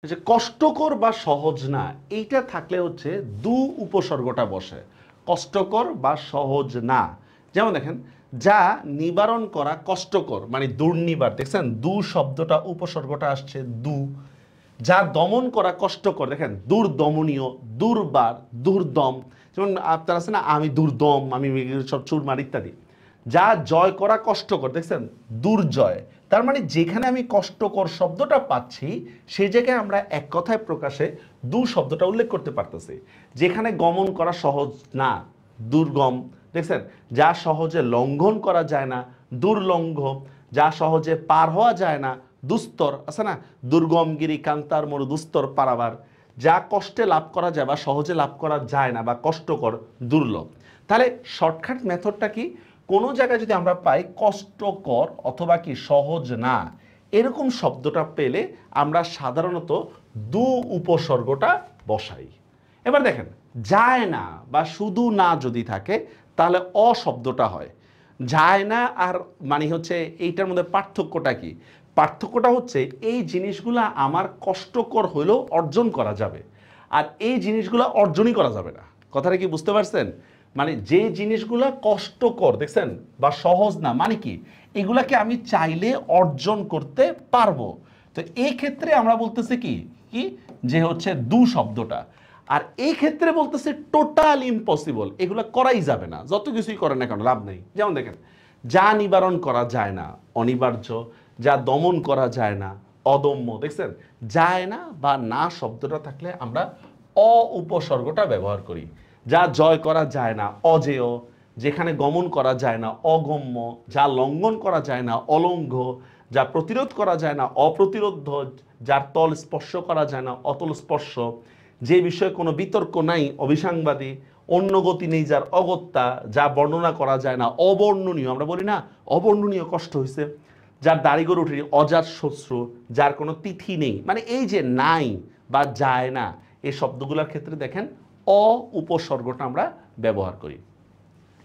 যে কষ্টকর বা সহজ না এইটা থাকলে হচ্ছে দু উপসর্গটা বসে। কষ্টকর বা সহজ না, যেমন দেখেন যা নিবারণ করা কষ্টকর মানে দুর্নিবার, দেখছেন দু শব্দটা উপসর্গটা আসছে দু। যা দমন করা কষ্টকর, দেখেন দুর্দমনীয়, দুর্বার, দুর্দম। যেমন আপনার আছে না আমি দুর্দম, আমি সব চুরমার ইত্যাদি। যা জয় করা কষ্টকর, দেখছেন দুর্জয়। তার মানে যেখানে আমি কষ্টকর শব্দটা পাচ্ছি সেই জায়গায় আমরা এক কথায় প্রকাশে দু শব্দটা উল্লেখ করতে পারতেছি। যেখানে গমন করা সহজ না, দুর্গম, দেখছেন যা সহজে লঙ্ঘন করা যায় না, দুর্লঙ্ঘ। যা সহজে পার হওয়া যায় না, দুস্তর, আছে না দুর্গমগিরি কান্তার মরু দুস্তর পারাবার। যা কষ্টে লাভ করা যায় বা সহজে লাভ করা যায় না বা কষ্টকর, দুর্লভ। তাহলে শর্টকাট মেথডটা কি? কোনো জায়গায় যদি আমরা পাই কষ্টকর অথবা কি সহজ না এরকম শব্দটা পেলে আমরা সাধারণত দু উপসর্গটা বসাই। এবার দেখেন যায় না বা শুধু না যদি থাকে তাহলে অ শব্দটা হয়। যায় না আর মানে হচ্ছে এইটার মধ্যে পার্থক্যটা কি? পার্থক্যটা হচ্ছে এই জিনিসগুলো আমার কষ্টকর হলেও অর্জন করা যাবে, আর এই জিনিসগুলো অর্জনই করা যাবে না। কথাটা কি বুঝতে পারছেন? মানে যে জিনিসগুলো কষ্টকর, দেখছেন বা সহজ না, মানে কি এগুলাকে আমি চাইলে অর্জন করতে পারবো। তো এই ক্ষেত্রে আমরা বলতেছি কি কি যে হচ্ছে দু শব্দটা। আর এই ক্ষেত্রে বলতেছে টোটাল ইম্পসিবল, এগুলো করাই যাবে না, যত কিছুই করেন না কেন লাভ নেই। যেমন দেখেন যা নিবারণ করা যায় না অনিবার্য, যা দমন করা যায় না অদম্য, দেখছেন যায় না বা না শব্দটা থাকলে আমরা অ উপসর্গটা ব্যবহার করি। যা জয় করা যায় না অজেয়, যেখানে গমন করা যায় না অগম্য, যা লঙ্ঘন করা যায় না অলঙ্ঘ, যা প্রতিরোধ করা যায় না অপ্রতিরোধ্য, যার তল স্পর্শ করা যায় না অতল স্পর্শ, যে বিষয়ে কোনো বিতর্ক নাই অবিসাংবাদী, অন্য গতি নেই যার অগত্যা, যা বর্ণনা করা যায় না অবর্ণনীয়, আমরা বলি না অবর্ণনীয় কষ্ট হয়েছে, যার দাড়িগড় উঠে অজাত শ্বশ্রু, যার কোনো তিথি নেই। মানে এই যে নাই বা যায় না এই শব্দগুলোর ক্ষেত্রে দেখেন অ উপসর্গটা আমরা ব্যবহার করি।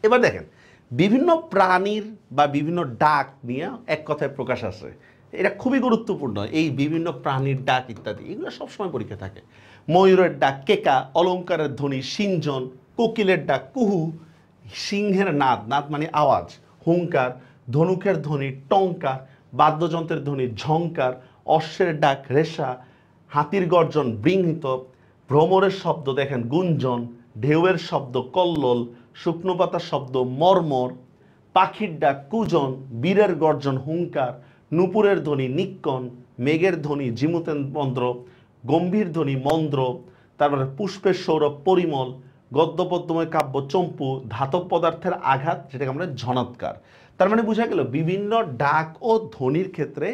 এবার দেখেন বিভিন্ন প্রাণীর বা বিভিন্ন ডাক নিয়ে এক কথায় প্রকাশ আসে। এটা খুবই গুরুত্বপূর্ণ, এই বিভিন্ন প্রাণীর ডাক ইত্যাদি এগুলো সবসময় পরীক্ষা থাকে। ময়ূরের ডাক কেকা, অলঙ্কারের ধ্বনি সিঞ্জন, কোকিলের ডাক কুহু, সিংহের নাদ, নাদ মানে আওয়াজ, হুঙ্কার, ধনুকের ধ্বনি টঙ্কার, বাদ্যযন্ত্রের ধ্বনি ঝঙ্কার, অশ্বের ডাক রেশা, হাতির গর্জন বৃঙ্হিত, ভ্রমরের শব্দ দেখেন গুঞ্জন, ঢেউয়ের শব্দ কল্লোল, শুকনো পাতার শব্দ মর্মর, পাখির ডাক কুজন, বীরের গর্জন হুঙ্কার, নূপুরের ধ্বনি নিক্কন, মেঘের ধ্বনি জিমুতেন মন্দ্র, গম্ভীর ধ্বনি মন্দ্র, তারপরে পুষ্পের সৌরভ পরিমল, গদ্যপদ্যময় কাব্য চম্পু, ধাতব পদার্থের আঘাত যেটাকে আমরা ঝনৎকার। তার মানে বোঝা গেল বিভিন্ন ডাক ও ধ্বনির ক্ষেত্রে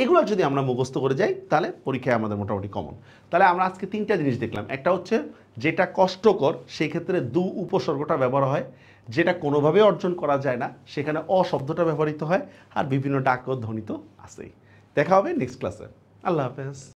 এগুলো যদি আমরা মুখস্থ করে যাই তাহলে পরীক্ষায় আমাদের মোটামুটি কমন। তাহলে আমরা আজকে তিনটা জিনিস দেখলাম। একটা হচ্ছে যেটা কষ্টকর সেই ক্ষেত্রে দু উপসর্গটা ব্যবহার হয়, যেটা কোনোভাবে অর্জন করা যায় না সেখানে অ শব্দটা ব্যবহৃত হয়, আর বিভিন্ন ডাক ও ধ্বনি তো আছেই। দেখা হবে নেক্সট ক্লাসে। আল্লাহ হাফেজ।